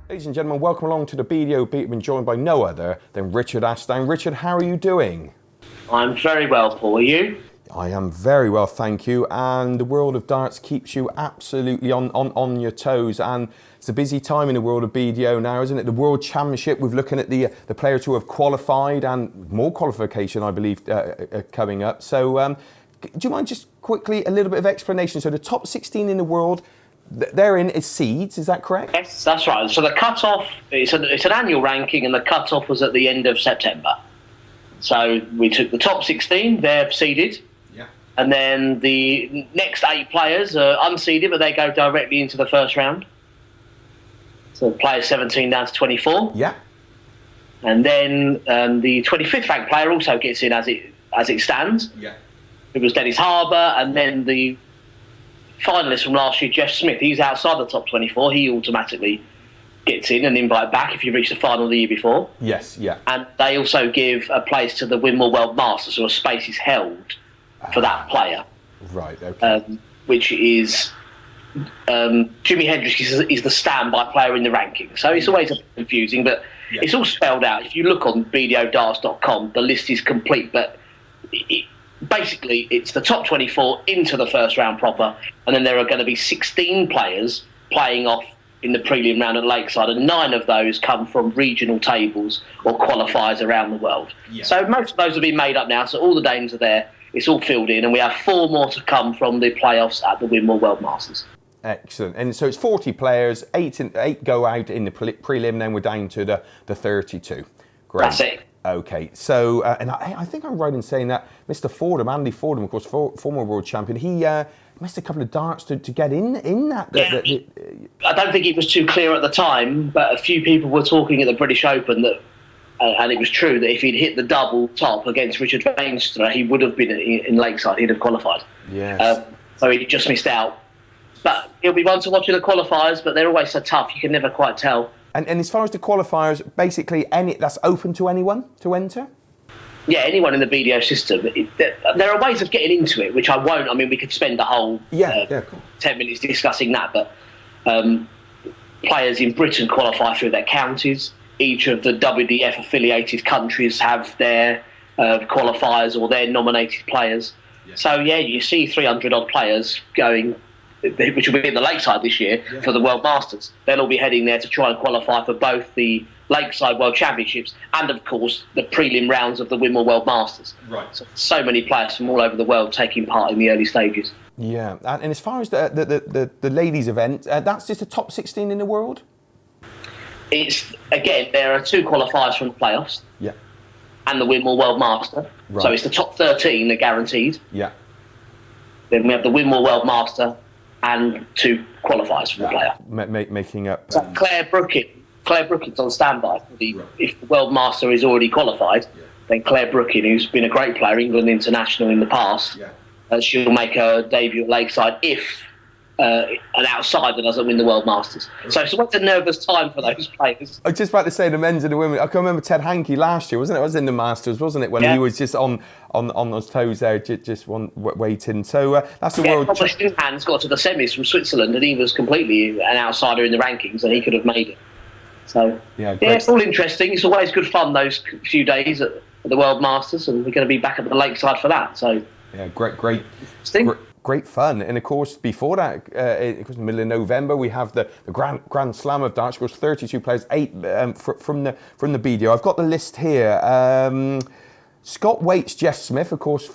Ladies and gentlemen, welcome along to the BDO Beat. I'm joined by no other than Richard Ashdown. Richard, how are you doing? I'm very well, Paul. Are you? I am very well, thank you. And the world of darts keeps you absolutely on your toes. And it's a busy time in the world of BDO now, isn't it? The World Championship, we're looking at the players who have qualified and more qualification, I believe, coming up. So do you mind just quickly a little bit of explanation? So the top 16 in the world, they're in as seeds, is that correct? Yes, that's right. So the cut-off, it's an annual ranking, and the cut-off was at the end of September. So we took the top 16, they're seeded. Yeah. And then the next 8 players are unseeded, but they go directly into the first round. So players 17 down to 24. Yeah. And then the 25th ranked player also gets in as it stands. Yeah. It was Dennis Harbour, and then the finalist from last year, Jeff Smith, he's outside the top 24. He automatically gets in and invite back if you reach the final the year before. Yes, yeah. And they also give a place to the Winmau World Masters, so a space is held for that player. Right, okay. Which is Jimi Hendrix is the standby player in the ranking. So it's always a bit confusing, but it's all spelled out. If you look on bdodarts.com, the list is complete, but basically, it's the top 24 into the first round proper, and then there are going to be 16 players playing off in the prelim round at Lakeside, and 9 of those come from regional tables or qualifiers around the world. Yeah. So most of those have been made up now, so all the names are there, it's all filled in, and we have 4 more to come from the playoffs at the Winmau World Masters. Excellent. And so it's 40 players, 8 go out in the prelim, then we're down to the 32. Great. That's it. Okay, so, and I think I'm right in saying that Mr. Fordham, Andy Fordham, of course, former world champion, he missed a couple of darts to get in that. I don't think it was too clear at the time, but a few people were talking at the British Open that, and it was true, that if he'd hit the double top against Richard Veenstra, he would have been in Lakeside, he'd have qualified. Yes. So he just missed out. But he'll be one to watch in the qualifiers, but they're always so tough, you can never quite tell. And as far as the qualifiers, basically that's open to anyone to enter? Yeah, anyone in the BDO system. There are ways of getting into it, which I won't. I mean, we could spend the whole cool. 10 minutes discussing that, but players in Britain qualify through their counties. Each of the WDF-affiliated countries have their qualifiers or their nominated players. Yeah. So, you see 300-odd players going, which will be in the Lakeside this year for the World Masters. They'll all be heading there to try and qualify for both the Lakeside World Championships and, of course, the prelim rounds of the Winmau World Masters. Right. So many players from all over the world taking part in the early stages. Yeah, and as far as the ladies' event, that's just the top 16 in the world? It's, again, there are 2 qualifiers from the playoffs. Yeah. And the Winmau World Master. Right. So it's the top 13 are guaranteed. Yeah. Then we have the Winmau World Master and 2 qualifiers from the player. Making up. So Claire Brookin's on standby. If the World Master is already qualified, then Claire Brookin, who's been a great player, England international in the past, she'll make her debut at Lakeside if an outsider doesn't win the World Masters. So it's a nervous time for those players. I was just about to say the men's and the women. I can remember Ted Hankey last year, wasn't it? It was in the Masters, wasn't it? When he was just on those toes there, just waiting. So that's the world. Thomas Shinhan's got to the semis from Switzerland, and he was completely an outsider in the rankings, and he could have made it. So it's all interesting. It's always good fun those few days at the World Masters, and we're going to be back at the Lakeside for that. So great fun. And of course, before that, it was the middle of November, we have the Grand Slam of darts. Of course, 32 players, 8 from the BDO. I've got the list here. Scott Waite's Jeff Smith, of course,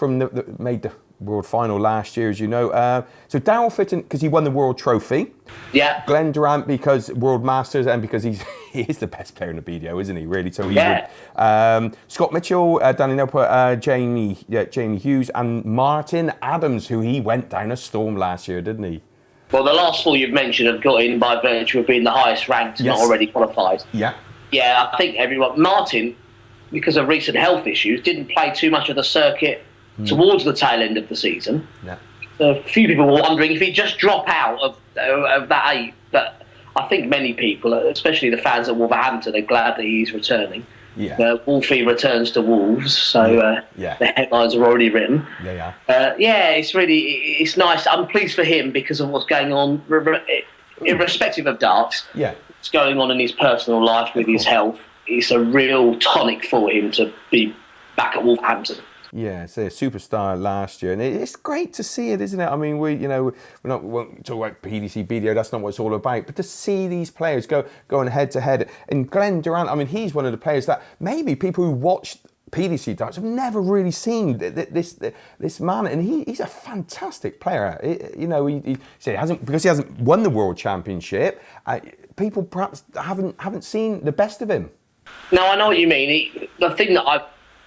made the World Final last year, as you know. So Darryl Fitton, because he won the World Trophy. Yeah. Glenn Durant, because World Masters, and because he is the best player in the BDO, isn't he, really? So Scott Mitchell, Danny Noper, Jamie Hughes, and Martin Adams, who he went down a storm last year, didn't he? Well, the last 4 you've mentioned have got in by virtue of being the highest ranked and not already qualified. Yeah. Yeah, I think everyone... Martin, because of recent health issues, didn't play too much of the circuit towards the tail end of the season. Yeah. So a few people were wondering if he'd just drop out of that 8, but I think many people, especially the fans at Wolverhampton, are glad that he's returning. Wolfie returns to Wolves, so the headlines are already written. It's nice. I'm pleased for him because of what's going on, irrespective of darts. What's going on in his personal life with his health. It's a real tonic for him to be back at Wolverhampton. Yeah, so a superstar last year, and it's great to see it, isn't it? I mean, we won't talk about PDC, BDO. That's not what it's all about. But to see these players going head to head, and Glenn Durant, I mean, he's one of the players that maybe people who watch PDC darts have never really seen this man, and he's a fantastic player. He hasn't won the World Championship. People perhaps haven't seen the best of him. No, I know what you mean. The thing that I've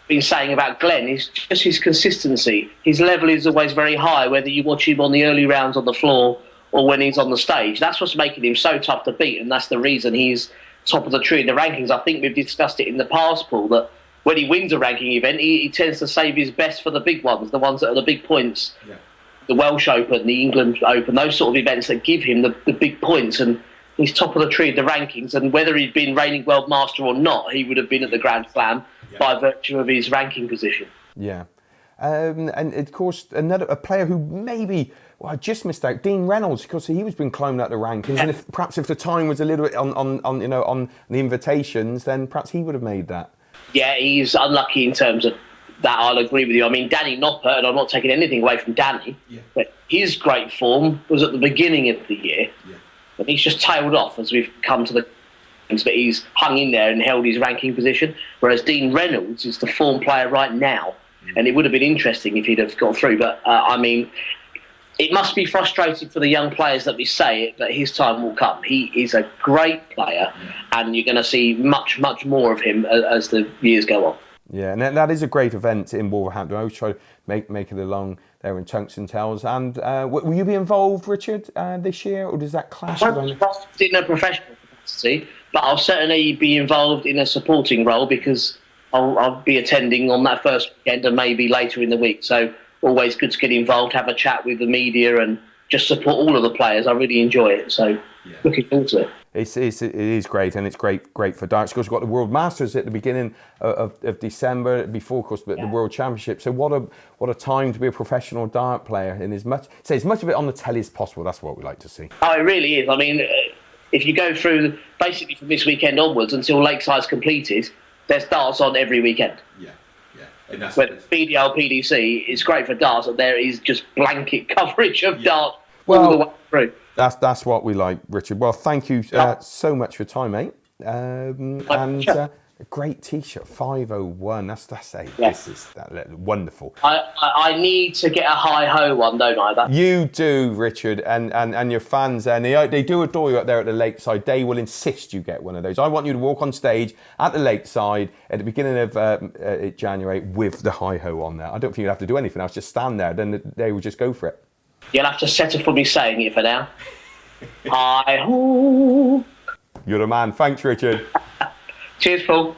been saying about Glenn is just his consistency. His level is always very high, whether you watch him on the early rounds on the floor or when he's on the stage. That's what's making him so tough to beat, and that's the reason he's top of the tree in the rankings. I think we've discussed it in the past, Paul, that when he wins a ranking event, he tends to save his best for the big ones, the ones that are the big points. The Welsh Open, the England Open, those sort of events that give him the big points, and he's top of the tree in the rankings, and whether he'd been reigning world master or not, he would have been at the Grand Slam by virtue of his ranking position. And of course, a player who maybe I just missed out, Dean Reynolds, because he was been climbing up the rankings, and perhaps if the time was a little bit on the invitations, then perhaps he would have made that. Yeah, he's unlucky in terms of that. I'll agree with you. I mean, Danny Noppert, and I'm not taking anything away from Danny, but his great form was at the beginning of the year. And he's just tailed off as we've come to the but he's hung in there and held his ranking position, whereas Dean Reynolds is the form player right now, and it would have been interesting if he'd have got through. But, I mean, it must be frustrating for the young players that we say it, but his time will come. He is a great player, and you're going to see much, much more of him as the years go on. Yeah, and that is a great event in Wolverhampton. I always try to make it along there in Tungsten Tells. And will you be involved, Richard, this year, or does that clash? I'm involved in a professional capacity, but I'll certainly be involved in a supporting role because I'll be attending on that first weekend and maybe later in the week. So always good to get involved, have a chat with the media and just support all of the players. I really enjoy it. So looking forward to it. It is great, and it's great for darts. Of course, we've got the World Masters at the beginning of December, before, of course, the World Championship. So what a time to be a professional dart player. In as much of it on the telly as possible. That's what we like to see. Oh, it really is. I mean, if you go through basically from this weekend onwards until Lakeside's completed, there's darts on every weekend. And that's when BDO PDC is great for darts, and there is just blanket coverage of darts all the way through. That's what we like, Richard. Well, thank you so much for your time, mate. A great T-shirt, 501. That's this is wonderful. I need to get a hi-ho one, don't I? You do, Richard, and your fans, and they do adore you up there at the Lakeside. They will insist you get one of those. I want you to walk on stage at the Lakeside at the beginning of January with the hi-ho on there. I don't think you have to do anything else. Just stand there. Then they will just go for it. You'll have to settle for me saying it for now. Hi-ho. You're the man. Thanks, Richard. Cheers, Paul.